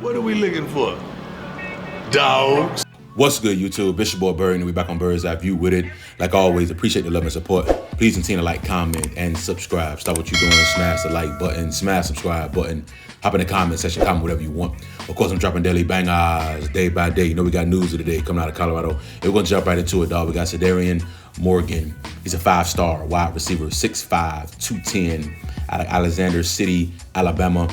What are we looking for? Dogs. What's good, YouTube? It's your boy Bird, and we back on Bird's Eye View with it. Like always, appreciate the love and support. Please continue to like, comment, and subscribe. Stop what you're doing, smash the like button, smash subscribe button, hop in the comment section, comment whatever you want. Of course, I'm dropping daily bangers day by day. You know we got news of the day coming out of Colorado. And we're going to jump right into it, dog. We got Deion Morgan. He's a 5-star wide receiver, 6'5", 210, out of Alexander City, Alabama,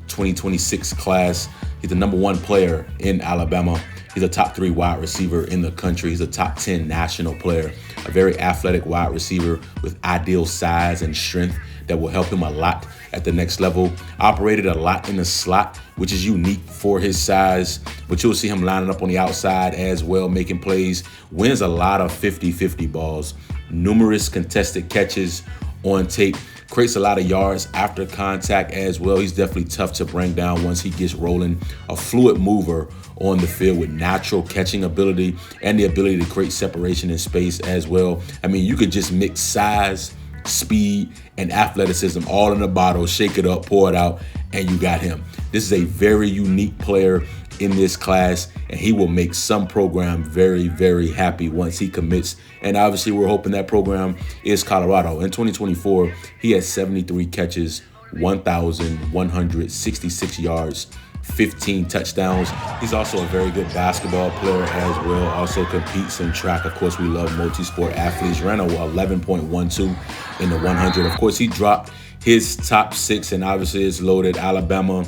2026 class. He's the number 1 player in Alabama. He's a top 3 wide receiver in the country. He's a top 10 national player, a very athletic wide receiver with ideal size and strength that will help him a lot at the next level. Operated a lot in the slot, which is unique for his size, but you'll see him lining up on the outside as well, making plays. Wins a lot of 50-50 balls, numerous contested catches on tape. Creates a lot of yards after contact as well. He's definitely tough to bring down once he gets rolling. A fluid mover on the field with natural catching ability and the ability to create separation in space as well. I mean, you could just mix size, speed, and athleticism all in a bottle, shake it up, pour it out, and you got him. This is a very unique player in this class, and he will make some program very, very happy once he commits. And obviously, we're hoping that program is Colorado. In 2024, he had 73 catches, 1,166 yards, 15 touchdowns. He's also a very good basketball player as well. Also competes in track. Of course, we love multi-sport athletes. Ran a 11.12 in the 100. Of course, he dropped his top 6, and obviously it's loaded: Alabama,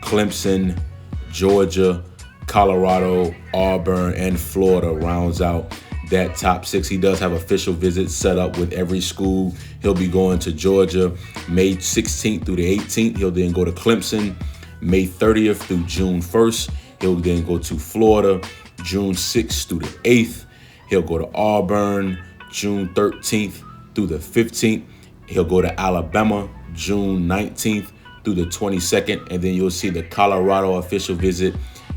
Clemson, Georgia, Colorado, Auburn, and Florida rounds out that top 6. He does have official visits set up with every school. He'll be going to Georgia May 16th through the 18th. He'll then go to Clemson May 30th through June 1st. He'll then go to Florida June 6th through the 8th. He'll go to Auburn June 13th through the 15th. He'll go to Alabama June 19th through the 22nd, and then you'll see the Colorado official visit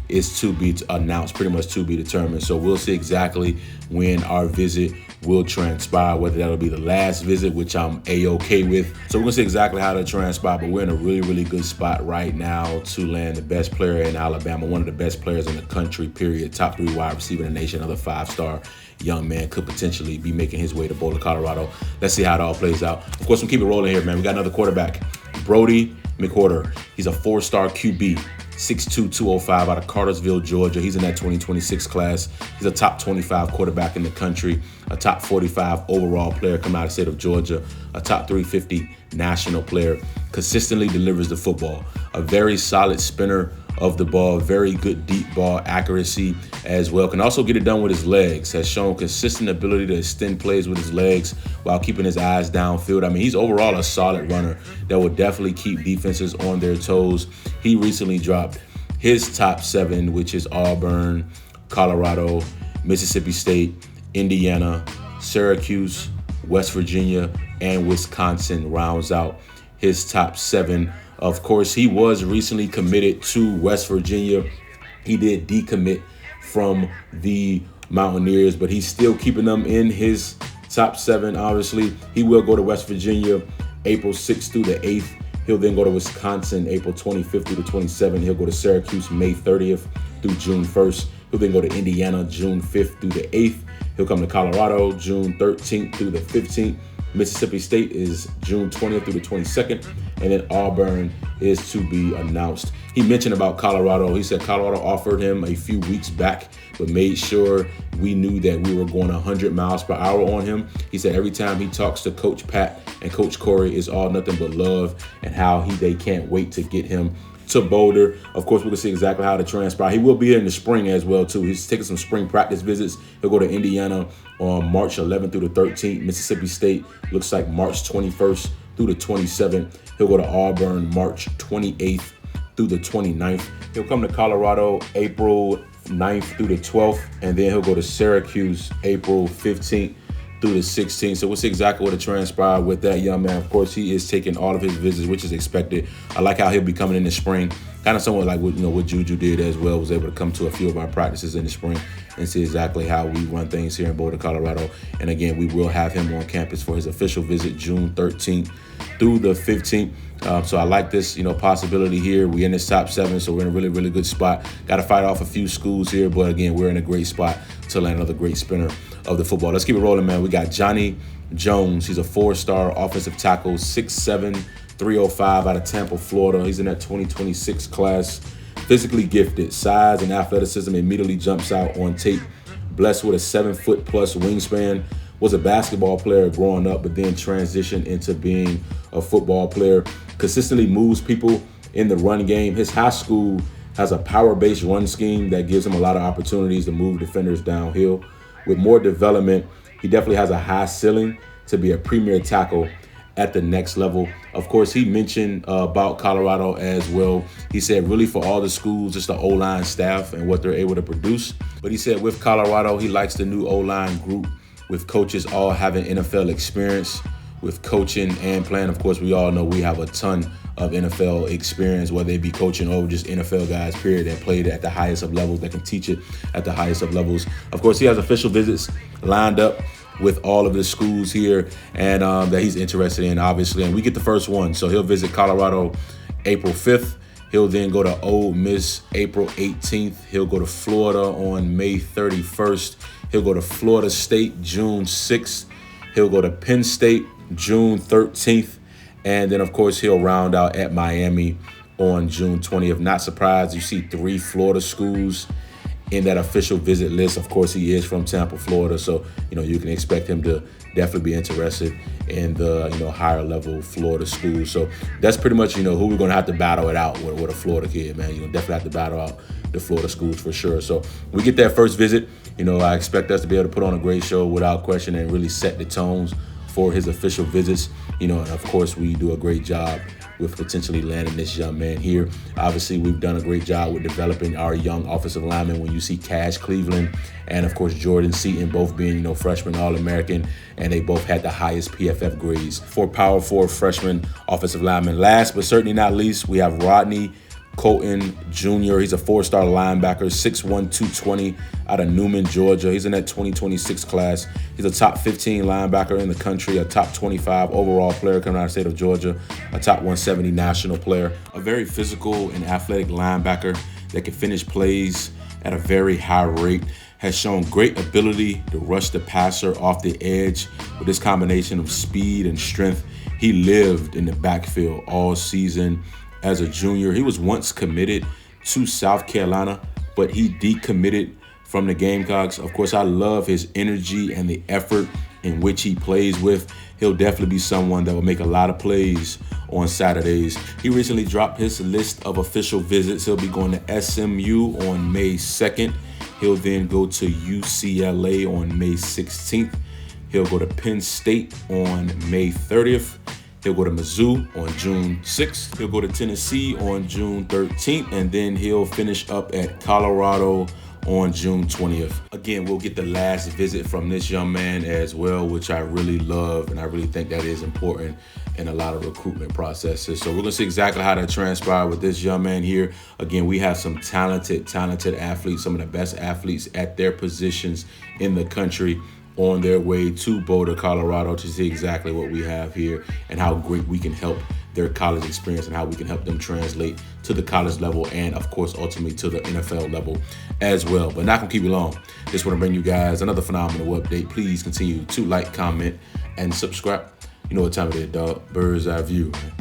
is to be announced, pretty much to be determined. So we'll see exactly when our visit will transpire, whether that'll be the last visit, which I'm A-OK with. So we're gonna see exactly how to transpire, but we're in a really, really good spot right now to land the best player in Alabama, one of the best players in the country, period. Top 3 wide receiver in the nation, another 5-star young man, could potentially be making his way to Boulder, Colorado. Let's see how it all plays out. Of course, we'll keep it rolling here, man. We got another quarterback, Brody McWhorter. He's a 4-star QB, 6'2", 205 out of Cartersville, Georgia. He's in that 2026 class. He's a top 25 quarterback in the country, a top 45 overall player coming out of the state of Georgia, a top 350 national player, consistently delivers the football, a very solid spinner of the ball, very good deep ball accuracy as well. Can also get it done with his legs. Has shown consistent ability to extend plays with his legs while keeping his eyes downfield. I mean, he's overall a solid runner that will definitely keep defenses on their toes. He recently dropped his top 7, which is Auburn, Colorado, Mississippi State, Indiana, Syracuse, West Virginia, and Wisconsin rounds out his top 7. Of course, he was recently committed to West Virginia. He did decommit from the Mountaineers, but he's still keeping them in his top 7, obviously. He will go to West Virginia April 6th through the 8th. He'll then go to Wisconsin April 25th through the 27th. He'll go to Syracuse May 30th through June 1st. He'll then go to Indiana June 5th through the 8th. He'll come to Colorado June 13th through the 15th. Mississippi State is June 20th through the 22nd, and then Auburn is to be announced. He mentioned about Colorado. He said Colorado offered him a few weeks back, but made sure we knew that we were going 100 miles per hour on him. He said every time he talks to Coach Pat and Coach Corey, it's all nothing but love and how they can't wait to get him to Boulder. Of course, we're going to see exactly how to transpire. He will be here in the spring as well, too. He's taking some spring practice visits. He'll go to Indiana on March 11th through the 13th. Mississippi State looks like March 21st through the 27th. He'll go to Auburn March 28th through the 29th. He'll come to Colorado April 9th through the 12th, and then he'll go to Syracuse April 15th through the 16th. So we'll see exactly what transpired with that young man. Of course, he is taking all of his visits, which is expected. I like how he'll be coming in the spring, kind of somewhat like what Juju did as well. Was able to come to a few of our practices in the spring and see exactly how we run things here in Boulder, Colorado. And again, we will have him on campus for his official visit June 13th through the 15th. So I like this, possibility here. We're in this top 7, so we're in a really, really good spot. Got to fight off a few schools here, but again, we're in a great spot to land another great spinner of the football. Let's keep it rolling, man. We got Johnny Jones. He's a 4-star offensive tackle, 6'7", 305 out of Tampa, Florida. He's in that 2026 class. Physically gifted, size and athleticism immediately jumps out on tape. Blessed with a 7-foot-plus wingspan. Was a basketball player growing up, but then transitioned into being a football player. Consistently moves people in the run game. His high school has a power-based run scheme that gives him a lot of opportunities to move defenders downhill. With more development, he definitely has a high ceiling to be a premier tackle at the next level. Of course, he mentioned about Colorado as well. He said really for all the schools, just the O-line staff and what they're able to produce. But he said with Colorado, he likes the new O-line group with coaches all having NFL experience with coaching and playing. Of course, we all know we have a ton of NFL experience, whether it be coaching or just NFL guys, period, that played at the highest of levels, that can teach it at the highest of levels. Of course, he has official visits lined up with all of the schools here and that he's interested in, obviously. And we get the first one. So he'll visit Colorado April 5th. He'll then go to Ole Miss April 18th. He'll go to Florida on May 31st. He'll go to Florida State June 6th. He'll go to Penn State June 13th. And then, of course, he'll round out at Miami on June 20th. Not surprised you see 3 Florida schools in that official visit list. Of course, he is from Tampa, Florida, so you can expect him to definitely be interested in the higher level Florida schools. So that's pretty much who we're gonna have to battle it out with a Florida kid, man. Definitely have to battle out the Florida schools for sure. So we get that first visit. I expect us to be able to put on a great show without question and really set the tones for his official visits. And of course we do a great job with potentially landing this young man here. Obviously, we've done a great job with developing our young offensive linemen. When you see Cash Cleveland and, of course, Jordan Seaton both being, freshman All-American, and they both had the highest PFF grades for Power 4 freshman offensive linemen. Last but certainly not least, we have Rodney Colton Jr. He's a 4-star linebacker, 6'1", 220 out of Newman, Georgia. He's in that 2026 class. He's a top 15 linebacker in the country, a top 25 overall player coming out of the state of Georgia, a top 170 national player, a very physical and athletic linebacker that can finish plays at a very high rate, has shown great ability to rush the passer off the edge with this combination of speed and strength. He lived in the backfield all season. As a junior, he was once committed to South Carolina, but he decommitted from the Gamecocks. Of course, I love his energy and the effort in which he plays with. He'll definitely be someone that will make a lot of plays on Saturdays. He recently dropped his list of official visits. He'll be going to SMU on May 2nd. He'll then go to UCLA on May 16th. He'll go to Penn State on May 30th. He'll go to Mizzou on June 6th. He'll go to Tennessee on June 13th. And then he'll finish up at Colorado on June 20th. Again, we'll get the last visit from this young man as well, which I really love. And I really think that is important in a lot of recruitment processes. So we're going to see exactly how that transpired with this young man here. Again, we have some talented athletes, some of the best athletes at their positions in the country, on their way to Boulder, Colorado, to see exactly what we have here and how great we can help their college experience and how we can help them translate to the college level and, of course, ultimately to the NFL level as well. But not going to keep you long. Just want to bring you guys another phenomenal update. Please continue to like, comment, and subscribe. You know what time it is, dog. Bird's eye view, man.